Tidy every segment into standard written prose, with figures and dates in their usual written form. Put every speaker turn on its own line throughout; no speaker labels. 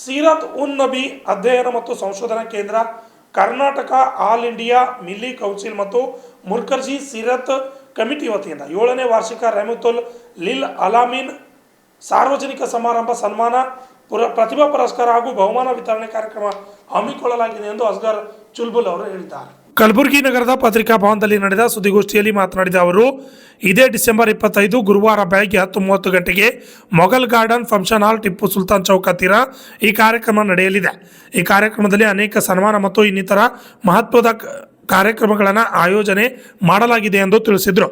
ಸೀರತ್ ಉನ್ ನಬಿ ಅಧ್ಯಯನ ಮತ್ತು ಸಂಶೋಧನಾ ಕೇಂದ್ರ, Karnataka all India Milli council ಮತ್ತು ಮುರ್ಕರ್ಜಿ ಸೀರತ್ ಕಮಿಟಿ ವತಿಯಿಂದ 7ನೇ ವಾರ್ಷಿಕ ರೆಹಮತುಲ್ ಲಿಲ್ ಅಲಾಮೀನ್ ಸಾರ್ವಜನಿಕ ಸಮಾರಂಭ, ಸನ್ಮಾನ, ಪ್ರತಿಭಾ ಪುರಸ್ಕಾರ ಹಾಗೂ ಬಹುಮಾನ ವಿತರಣೆ ಕಾರ್ಯಕ್ರಮ ಹಮ್ಮಿಕೊಳ್ಳಲಾಗಿದೆ ಎಂದು ಅಸ್ಗರ್ ಚುಲ್ಬುಲ್ ಅವರು ಹೇಳಿದ್ದಾರೆ. ಕಲಬುರಗಿ ನಗರದ ಪತ್ರಿಕಾ ಭವನದಲ್ಲಿ ನಡೆದ ಸುದ್ದಿಗೋಷ್ಠಿಯಲ್ಲಿ ಮಾತನಾಡಿದ ಅವರು, ಇದೇ ಡಿಸೆಂಬರ್ 25 ಗುರುವಾರ ಬೆಳಗ್ಗೆ 10:30 ಗಂಟೆಗೆ Mughal garden function hall, Tipu Sultan Chowk ಹತ್ತಿರ ಈ ಕಾರ್ಯಕ್ರಮ ನಡೆಯಲಿದೆ. ಈ ಕಾರ್ಯಕ್ರಮದಲ್ಲಿ ಅನೇಕ ಸನ್ಮಾನ ಮತ್ತು ಇನ್ನಿತರ ಮಹತ್ವದ ಕಾರ್ಯಕ್ರಮಗಳನ್ನು ಆಯೋಜನೆ ಮಾಡಲಾಗಿದೆ ಎಂದು ತಿಳಿಸಿದರು.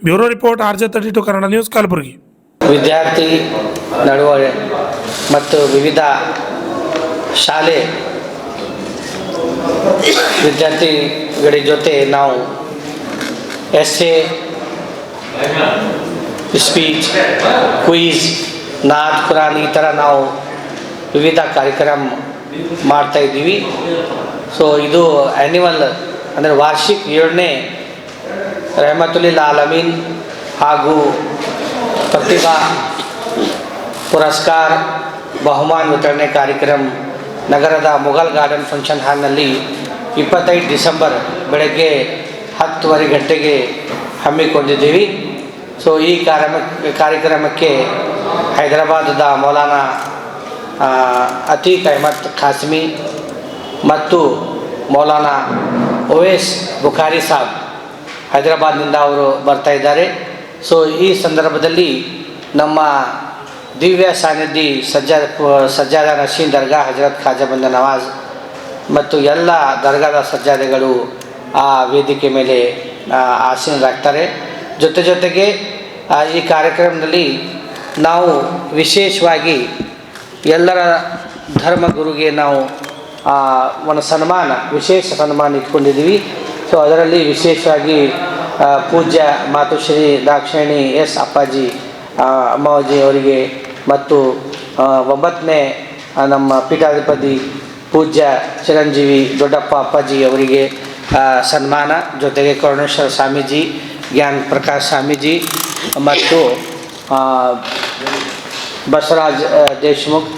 Bureau report, RJ32 Kannada news, Kalaburagi.
ವಿದ್ಯಾರ್ಥಿ ನಡವಳಿಕೆ ಮತ್ತು ವಿವಿಧ ಶಾಲೆ ವಿದ್ಯಾರ್ಥಿಗಳ ಜೊತೆ ನಾವು essay, speech, quiz, Nath Quran ಈ ಥರ ನಾವು ವಿವಿಧ ಕಾರ್ಯಕ್ರಮ ಮಾಡ್ತಾ ಇದ್ದೀವಿ. ಸೊ ಇದು ಆ್ಯನ್ಯುವಲ್ ಅಂದರೆ ವಾರ್ಷಿಕ 7ನೇ ರೆಹಮತುಲ್ ಲಿಲ್ ಅಲಾಮೀನ್ ಹಾಗೂ ಪ್ರತಿಭಾ ಪುರಸ್ಕಾರ ಬಹುಮಾನ ವಿತರಣೆ ಕಾರ್ಯಕ್ರಮ ನಗರದ ಮೊಘಲ್ ಗಾರ್ಡನ್ ಫಂಕ್ಷನ್ ಹಾಲ್ನಲ್ಲಿ 25 ಡಿಸೆಂಬರ್ ಬೆಳಗ್ಗೆ 10:30 ಗಂಟೆಗೆ ಹಮ್ಮಿಕೊಂಡಿದ್ದೀವಿ. ಸೊ ಈ ಕಾರ್ಯಕ್ರಮಕ್ಕೆ ಹೈದರಾಬಾದದ ಮೌಲಾನಾ ಅತೀಕ್ ಅಹಮದ್ ಖಾಸ್ಮಿ ಮತ್ತು ಮೌಲಾನಾ ಓವೇಸ್ ಬುಖಾರಿ ಸಾಬ್ ಹೈದರಾಬಾದ್ನಿಂದ ಅವರು ಬರ್ತಾ ಇದ್ದಾರೆ. ಸೊ ಈ ಸಂದರ್ಭದಲ್ಲಿ ನಮ್ಮ ದಿವ್ಯ ಸಾನ್ನಿಧಿ ಸಜ್ಜಾದ ನಶೀನ್ ದರ್ಗಾ ಹಜರತ್ ಖಾಜಾ ಬಂದ ನವಾಜ್ ಮತ್ತು ಎಲ್ಲ ದರ್ಗಾದ ಸಜ್ಜಾದೆಗಳು ಆ ವೇದಿಕೆ ಮೇಲೆ ಆಸೀನರಾಗ್ತಾರೆ. ಜೊತೆಗೆ ಈ ಕಾರ್ಯಕ್ರಮದಲ್ಲಿ ನಾವು ವಿಶೇಷವಾಗಿ ಎಲ್ಲರ ಧರ್ಮಗುರುಗೆ ನಾವು ಒಂದು ವಿಶೇಷ ಸನ್ಮಾನ ಇಟ್ಕೊಂಡಿದ್ದೀವಿ. ಸೊ ಅದರಲ್ಲಿ ವಿಶೇಷವಾಗಿ ಪೂಜ್ಯ ಮಾತುಶ್ರೀ ದಾಕ್ಷಾಯಿಣಿ ಎಸ್ ಅಪ್ಪಾಜಿ ಅಮ್ಮಾಜಿ ಅವರಿಗೆ ಮತ್ತು 9ನೇ ನಮ್ಮ ಪೀಠಾಧಿಪತಿ ಪೂಜ್ಯ ಚಿರಂಜೀವಿ ದೊಡ್ಡಪ್ಪ ಅಪ್ಪಾಜಿ ಅವರಿಗೆ ಸನ್ಮಾನ, ಜೊತೆಗೆ ಕರುಣೇಶ್ವರ ಸ್ವಾಮೀಜಿ, ಜ್ಞಾನ ಪ್ರಕಾಶ್ ಸ್ವಾಮೀಜಿ ಮತ್ತು ಬಸವರಾಜ್ ದೇಶ್ಮುಖ್,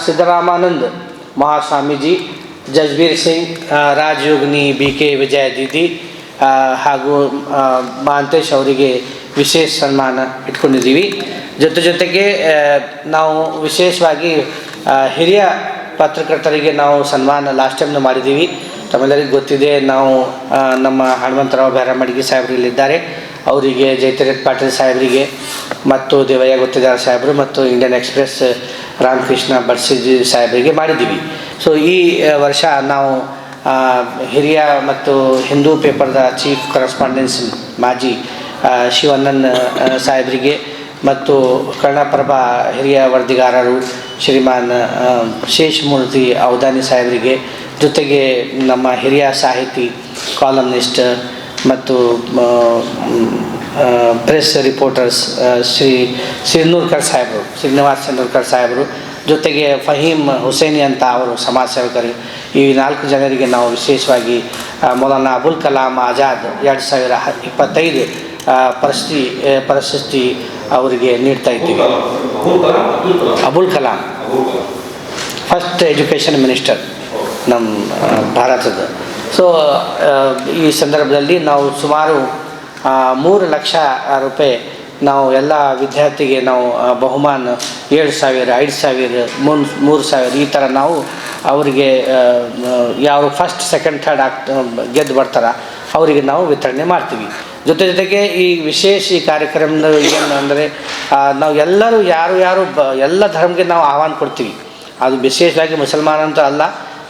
ಸಿದ್ದರಾಮಾನಂದ್ ಮಹಾಸ್ವಾಮೀಜಿ, ಜಜ್ಬೀರ್ ಸಿಂಗ್, ರಾಜಯೋಗಿನಿ BK ವಿಜಯ ದೀದಿ ಹಾಗೂ ಮಹಾಂತೇಶ್ ಅವರಿಗೆ ವಿಶೇಷ ಸನ್ಮಾನ ಇಟ್ಕೊಂಡಿದ್ದೀವಿ. ಜೊತೆಗೆ ನಾವು ವಿಶೇಷವಾಗಿ ಹಿರಿಯ ಪತ್ರಕರ್ತರಿಗೆ ನಾವು ಸನ್ಮಾನ ಲಾಸ್ಟ್ ಟೈಮ್ನ ಮಾಡಿದ್ದೀವಿ. ತಮ್ಮೆಲ್ಲರಿಗೂ ಗೊತ್ತಿದೆ, ನಾವು ನಮ್ಮ ಹನುಮಂತರಾವ್ ಬ್ಯಾರಮಡ್ಗಿ ಸಾಹೇಬರಿಲ್ಲಿದ್ದಾರೆ, ಅವರಿಗೆ ಜಯತೀರ್ಥ ಪಾಟೀಲ್ ಸಾಹೇಬರಿಗೆ ಮತ್ತು ದೇವಯ್ಯ ಗುತ್ತಿದಾರ್ ಸಾಹೇಬರು ಮತ್ತು ಇಂಡಿಯನ್ ಎಕ್ಸ್ಪ್ರೆಸ್ ರಾಮಕೃಷ್ಣ ಬಡ್ಸಿಜಿ ಸಾಹೇಬರಿಗೆ ಮಾಡಿದ್ದೀವಿ. ಸೊ ಈ ವರ್ಷ ನಾವು ಹಿರಿಯ ಮತ್ತು ಹಿಂದೂ ಪೇಪರ್ದ ಚೀಫ್ ಕರೆಸ್ಪಾಂಡೆನ್ಸ್ ಮಾಜಿ ಶಿವಣ್ಣನ್ ಸಾಹೇಬರಿಗೆ ಮತ್ತು ಕನ್ನಡಪ್ರಭ ಹಿರಿಯ ವರದಿಗಾರರು ಶ್ರೀಮಾನ್ ಶೇಷಮೂರ್ತಿ ಅವಧಾನಿ ಸಾಹೇಬರಿಗೆ, ಜೊತೆಗೆ ನಮ್ಮ ಹಿರಿಯ ಸಾಹಿತಿ, ಕಾಲಮ್ನಿಸ್ಟ್ ಮತ್ತು ಪ್ರೆಸ್ ರಿಪೋರ್ಟರ್ಸ್ ಶ್ರೀನಿವಾಸ್ ಚಂದ್ರಕರ್ ಸಾಹೇಬರು, ಜೊತೆಗೆ ಫಹೀಮ್ ಹುಸೇನಿ ಅಂತ ಅವರು ಸಮಾಜ ಸೇವಕರು. ಈ 4 ಜನರಿಗೆ ನಾವು ವಿಶೇಷವಾಗಿ ಮೌಲಾನಾ ಅಬುಲ್ ಕಲಾಂ ಆಜಾದ್ 2025 ಪ್ರಶಸ್ತಿ ಅವರಿಗೆ ನೀಡ್ತಾ ಇದ್ದೀವಿ. Abul Kalam first education minister ನಮ್ಮ ಭಾರತದ. ಸೊ ಈ ಸಂದರ್ಭದಲ್ಲಿ ನಾವು ಸುಮಾರು 3 ಲಕ್ಷ ರೂಪಾಯಿ ನಾವು ಎಲ್ಲ ವಿದ್ಯಾರ್ಥಿಗೆ ನಾವು ಬಹುಮಾನ 7,000, 5,000, 3,000 ಈ ಥರ ನಾವು ಅವರಿಗೆ ಯಾರು ಫಸ್ಟ್, ಸೆಕೆಂಡ್, ಥರ್ಡ್ ಗೆದ್ದು ಬರ್ತಾರ ಅವರಿಗೆ ನಾವು ವಿತರಣೆ ಮಾಡ್ತೀವಿ. ಜೊತೆಗೆ ಈ ವಿಶೇಷ ಈ ಕಾರ್ಯಕ್ರಮದ ಏನು ಅಂದರೆ ನಾವು ಎಲ್ಲರೂ ಯಾರು ಎಲ್ಲ ಧರ್ಮಕ್ಕೆ ನಾವು ಆಹ್ವಾನ ಕೊಡ್ತೀವಿ. ಅದು ವಿಶೇಷವಾಗಿ ಮುಸಲ್ಮಾನ ಅಂತ ಅಲ್ಲ,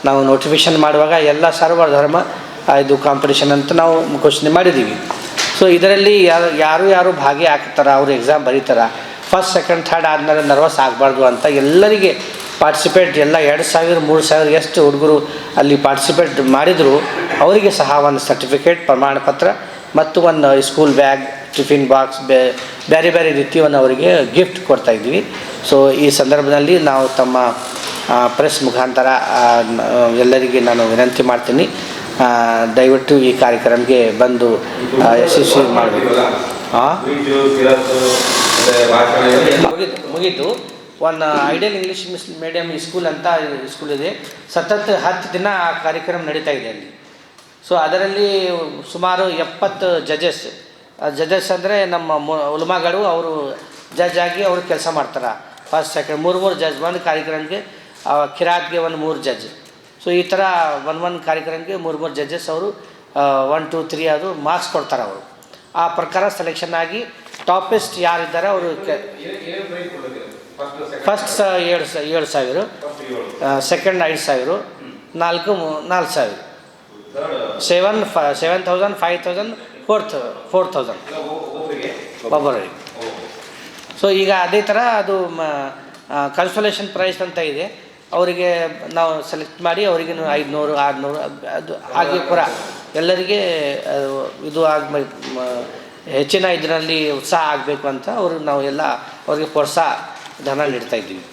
ನಾವು ನೋಟಿಫಿಕೇಷನ್ ಮಾಡುವಾಗ ಎಲ್ಲ ಸರ್ವ ಧರ್ಮ ಇದು ಕಾಂಪಿಟೇಷನ್ ಅಂತ ನಾವು ಘೋಷಣೆ ಮಾಡಿದ್ದೀವಿ. ಸೊ ಇದರಲ್ಲಿ ಯಾರು ಭಾಗಿಯಾಗ್ತಾರೆ, ಅವರು ಎಕ್ಸಾಮ್ ಬರೀತಾರೆ, ಫಸ್ಟ್, ಸೆಕೆಂಡ್, ಥರ್ಡ್ ಆದಮೇಲೆ ನರ್ವಸ್ ಆಗಬಾರ್ದು ಅಂತ ಎಲ್ಲರಿಗೆ ಪಾರ್ಟಿಸಿಪೇಟ್ ಎಲ್ಲ 2,000, 3,000 ಎಷ್ಟು ಹುಡುಗರು ಅಲ್ಲಿ ಪಾರ್ಟಿಸಿಪೇಟ್ ಮಾಡಿದರು ಅವರಿಗೆ ಸಹ ಒಂದು ಸರ್ಟಿಫಿಕೇಟ್, ಪ್ರಮಾಣ ಪತ್ರ ಮತ್ತು ಒಂದು ಸ್ಕೂಲ್ ಬ್ಯಾಗ್, ಟಿಫಿನ್ ಬಾಕ್ಸ್, ಬೇರೆ ರೀತಿಯನ್ನು ಅವರಿಗೆ ಗಿಫ್ಟ್ ಕೊಡ್ತಾಯಿದ್ದೀವಿ. ಸೊ ಈ ಸಂದರ್ಭದಲ್ಲಿ ನಾವು ತಮ್ಮ ಪ್ರೆಸ್ ಮುಖಾಂತರ ಎಲ್ಲರಿಗೆ ನಾನು ವಿನಂತಿ ಮಾಡ್ತೀನಿ, ದಯವಿಟ್ಟು ಈ ಕಾರ್ಯಕ್ರಮಕ್ಕೆ ಬಂದು ಯಶಸ್ವಿ ಮಾಡಬೇಕು. ಮುಗೀತು. ಒಂದು ಐಡಿಯಲ್ ಇಂಗ್ಲೀಷ್ ಮೀಡಿಯಮ್ ಸ್ಕೂಲ್ ಅಂತ ಸ್ಕೂಲ್ ಇದೆ. ಸತತ 10 ದಿನ ಆ ಕಾರ್ಯಕ್ರಮ ನಡೀತಾ ಇದೆ ಅಲ್ಲಿ. ಸೊ ಅದರಲ್ಲಿ ಸುಮಾರು 70 ಜಜಸ್ ಅಂದರೆ ನಮ್ಮ ಉಲಮಾಗಳು ಅವರು ಜಡ್ಜ್ ಆಗಿ ಅವರು ಕೆಲಸ ಮಾಡ್ತಾರೆ. ಫಸ್ಟ್ ಸೆಕೆಂಡ್ 3 ಜಡ್ಜ್, ಒಂದು ಕಾರ್ಯಕ್ರಮಕ್ಕೆ ಕಿರಾತ್ಗೆ 3 ಜಡ್ಜ್. ಸೊ ಈ ಥರ ಒಂದು ಕಾರ್ಯಕ್ರಮಕ್ಕೆ 3 ಜಡ್ಜಸ್ ಅವರು 1 2 3 ಅದು ಮಾರ್ಕ್ಸ್ ಕೊಡ್ತಾರೆ. ಅವರು ಆ ಪ್ರಕಾರ ಸೆಲೆಕ್ಷನ್ ಆಗಿ ಟಾಪೆಸ್ಟ್ ಯಾರಿದ್ದಾರೆ ಅವರು ಫಸ್ಟ್ 7,000, ಸೆಕೆಂಡ್ 5,000, 4,000, 7,000, 5,000, 4,000 ಒಬ್ಬರಿಗೆ. ಸೊ ಈಗ ಅದೇ ಥರ ಅದು ಕನ್ಸೋಲೇಷನ್ ಪ್ರೈಸ್ ಅಂತ ಇದೆ. ಅವರಿಗೆ ನಾವು ಸೆಲೆಕ್ಟ್ ಮಾಡಿ ಅವರಿಗೆ 500, 600 ಅದು ಹಾಗೆ ಪೂರ ಎಲ್ಲರಿಗೆ ಇದು ಹೆಚ್ಚಿನ ಇದರಲ್ಲಿ ಉತ್ಸಾಹ ಆಗಬೇಕು ಅಂತ ನಾವು ಎಲ್ಲ ಅವರಿಗೆ ಪ್ರೋತ್ಸಾಹ ಧನ ನೀಡ್ತಾಯಿದ್ದೀವಿ.